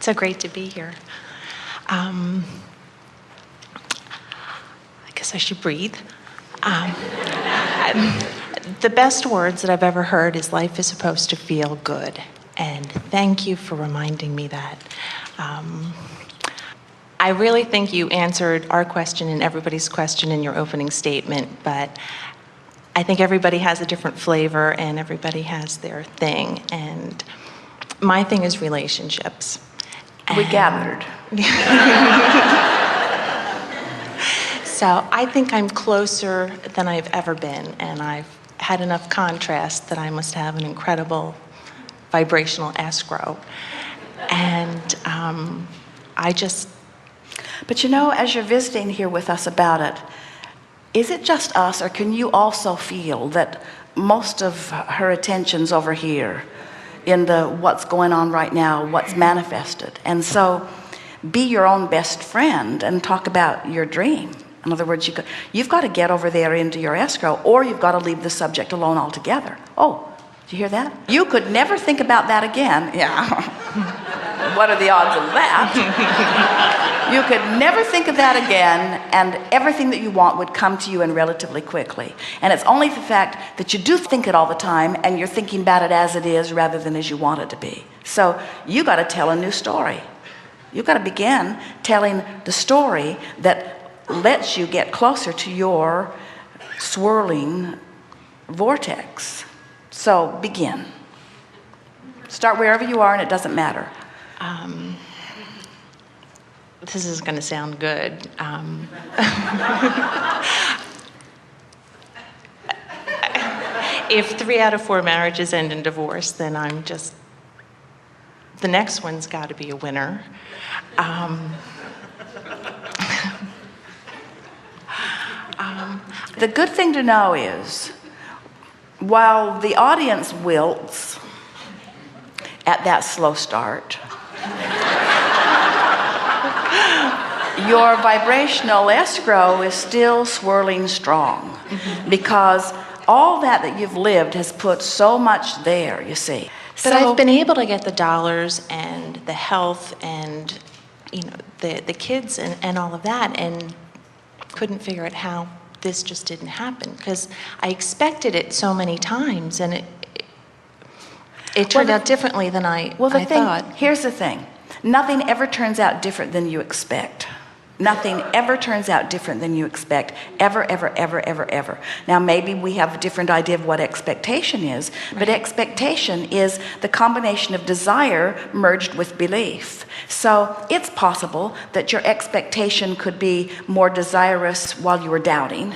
So great to be here. I guess I should breathe. The best words that I've ever heard is life is supposed to feel good. And thank you for reminding me that. I really think you answered our question and everybody's question in your opening statement, but I think everybody has a different flavor and everybody has their thing. And my thing is relationships. We gathered. So I think I'm closer than I've ever been, and I've had enough contrast that I must have an incredible vibrational escrow. And I just... But you know, as you're visiting here with us about it, is it just us, or can you also feel that most of her attention's over here in the what's going on right now, what's manifested? And so be your own best friend and talk about your dream. In other words, you've got to get over there into your escrow, or you've got to leave the subject alone altogether. Oh, did you hear that? You could never think about that again. Yeah. What are the odds of that? You could never think of that again, and everything that you want would come to you in relatively quickly. And it's only the fact that you do think it all the time, and you're thinking about it as it is rather than as you want it to be. So you got to tell a new story. You've got to begin telling the story that lets you get closer to your swirling vortex. So begin. Start wherever you are, and it doesn't matter. This is going to sound good. If 3 out of 4 marriages end in divorce, then I'm just... the next one's got to be a winner. The good thing to know is, while the audience wilts at that slow start, your vibrational escrow is still swirling strong, because all that you've lived has put so much there, you see. But I've been able to get the dollars and the health and, you know, the kids and all of that, and couldn't figure out how this just didn't happen, because I expected it so many times, and it turned out differently than I thought. Here's the thing. Nothing ever turns out different than you expect. Nothing ever turns out different than you expect. Ever, ever, ever, ever, ever. Now, maybe we have a different idea of what expectation is, but expectation is the combination of desire merged with belief. So it's possible that your expectation could be more desirous while you were doubting.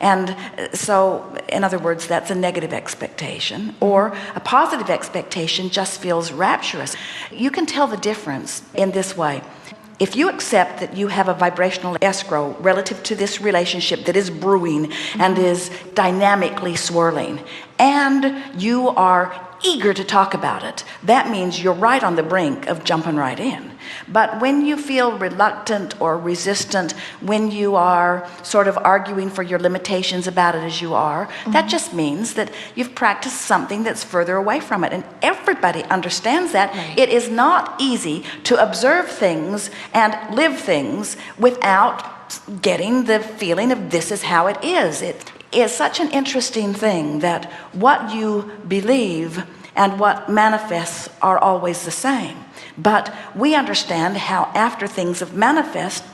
And so, in other words, that's a negative expectation. Or a positive expectation just feels rapturous. You can tell the difference in this way. If you accept that you have a vibrational escrow relative to this relationship that is brewing and is dynamically swirling, and you are eager to talk about it, that means you're right on the brink of jumping right in. But when you feel reluctant or resistant, when you are sort of arguing for your limitations about it as you are, that just means that you've practiced something that's further away from it. And everybody understands that. Right. It is not easy to observe things and live things without getting the feeling of this is how it is. It is such an interesting thing that what you believe and what manifests are always the same. But we understand how after things have manifest,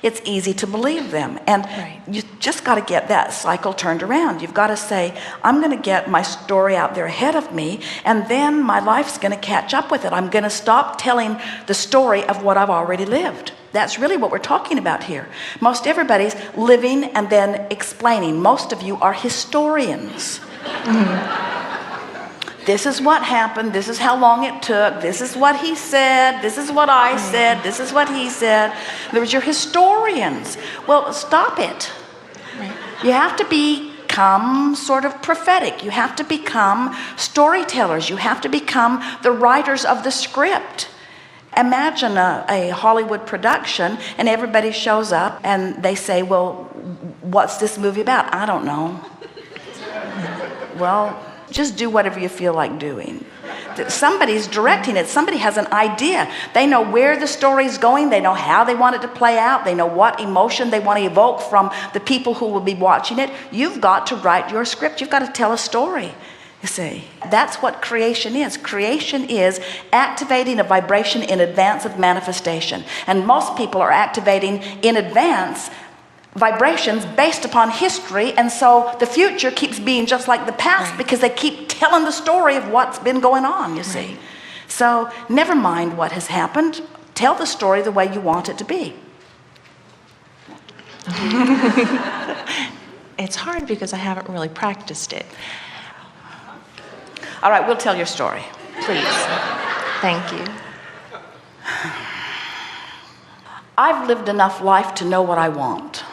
it's easy to believe them. And you just got to get that cycle turned around. You've got to say, I'm going to get my story out there ahead of me, and then my life's going to catch up with it. I'm going to stop telling the story of what I've already lived. That's really what we're talking about here. Most everybody's living and then explaining. Most of you are historians. This is what happened. This is how long it took. This is what he said. This is what I said. This is what he said. There was your historians. Well, stop it. You have to become sort of prophetic. You have to become storytellers. You have to become the writers of the script. Imagine a Hollywood production, and everybody shows up and they say, well, what's this movie about? I don't know. Well, just do whatever you feel like doing. Somebody's directing it. Somebody has an idea. They know where the story's going. They know how they want it to play out. They know what emotion they want to evoke from the people who will be watching it. You've got to write your script. You've got to tell a story. You see, that's what creation is. Creation is activating a vibration in advance of manifestation. And most people are activating in advance vibrations based upon history, and so the future keeps being just like the past because they keep telling the story of what's been going on, you see. So never mind what has happened. Tell the story the way you want it to be. It's hard because I haven't really practiced it. All right, we'll tell your story. Please. Thank you. I've lived enough life to know what I want.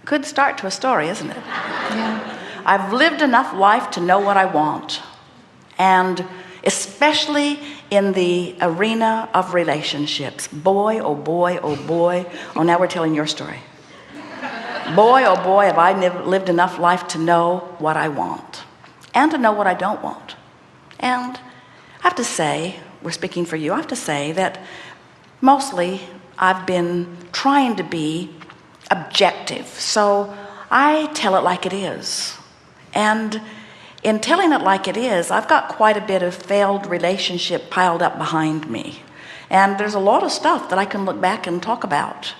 Good start to a story, isn't it? Yeah. I've lived enough life to know what I want. And especially in the arena of relationships. Boy, oh boy, oh boy. Oh, now we're telling your story. Boy, oh boy, have I lived enough life to know what I want. And to know what I don't want. And I have to say, we're speaking for you, I have to say that mostly I've been trying to be objective. So I tell it like it is. And in telling it like it is, I've got quite a bit of failed relationship piled up behind me. And there's a lot of stuff that I can look back and talk about.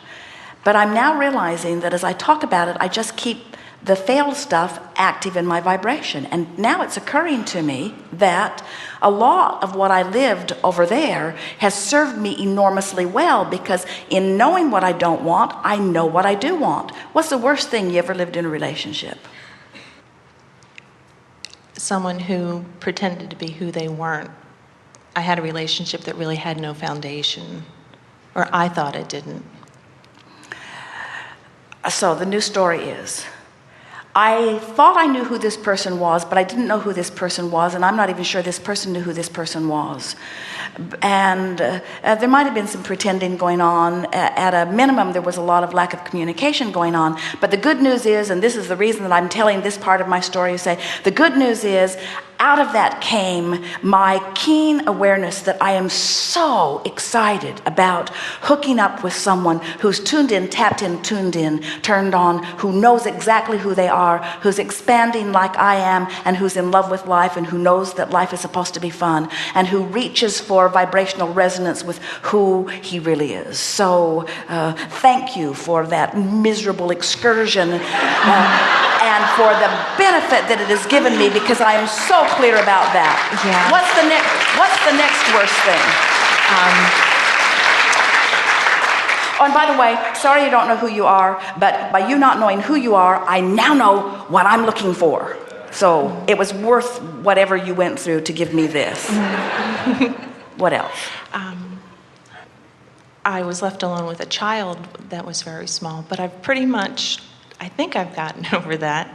But I'm now realizing that as I talk about it, I just keep the failed stuff active in my vibration. And now it's occurring to me that a lot of what I lived over there has served me enormously well, because in knowing what I don't want, I know what I do want. What's the worst thing you ever lived in a relationship? Someone who pretended to be who they weren't. I had a relationship that really had no foundation, or I thought it didn't. So the new story is, I thought I knew who this person was, but I didn't know who this person was, and I'm not even sure this person knew who this person was. And there might have been some pretending going on. At a minimum, there was a lot of lack of communication going on. But the good news is, and this is the reason that I'm telling this part of my story, you say, the good news is, out of that came my keen awareness that I am so excited about hooking up with someone who's tuned in, tapped in, tuned in, turned on, who knows exactly who they are, who's expanding like I am, and who's in love with life, and who knows that life is supposed to be fun, and who reaches for vibrational resonance with who he really is. So thank you for that miserable excursion and for the benefit that it has given me, because I am so clear about that. Yeah. What's the next worst thing? Oh, and by the way, sorry you don't know who you are, but by you not knowing who you are, I now know what I'm looking for. So it was worth whatever you went through to give me this. What else? I was left alone with a child that was very small, but I've pretty much, I think I've gotten over that.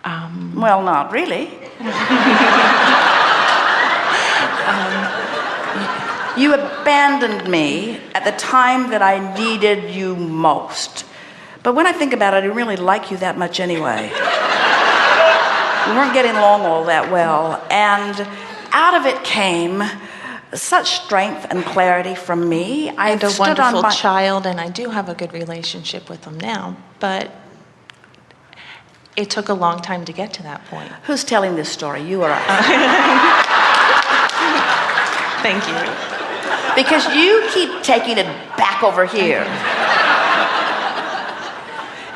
Well, not really. You abandoned me at the time that I needed you most. But when I think about it, I didn't really like you that much anyway. We weren't getting along all that well. And out of it came such strength and clarity from me. I have a wonderful child, and I do have a good relationship with him now, but it took a long time to get to that point. Who's telling this story? You or I? Thank you. Because you keep taking it back over here.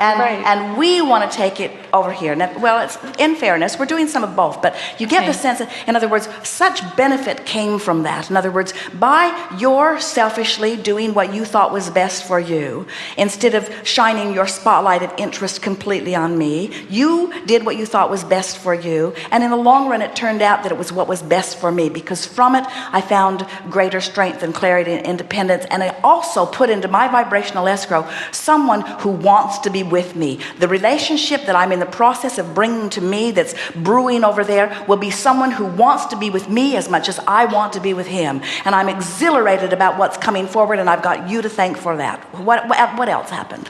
And we want to take it over here. Now, well, it's, in fairness, we're doing some of both, but you get the sense that, in other words, such benefit came from that. In other words, by your selfishly doing what you thought was best for you, instead of shining your spotlight of interest completely on me, you did what you thought was best for you, and in the long run, it turned out that it was what was best for me, because from it, I found greater strength and clarity and independence, and I also put into my vibrational escrow someone who wants to be with me. The relationship that I'm in the process of bringing to me, that's brewing over there, will be someone who wants to be with me as much as I want to be with him. And I'm exhilarated about what's coming forward, and I've got you to thank for that. What else happened?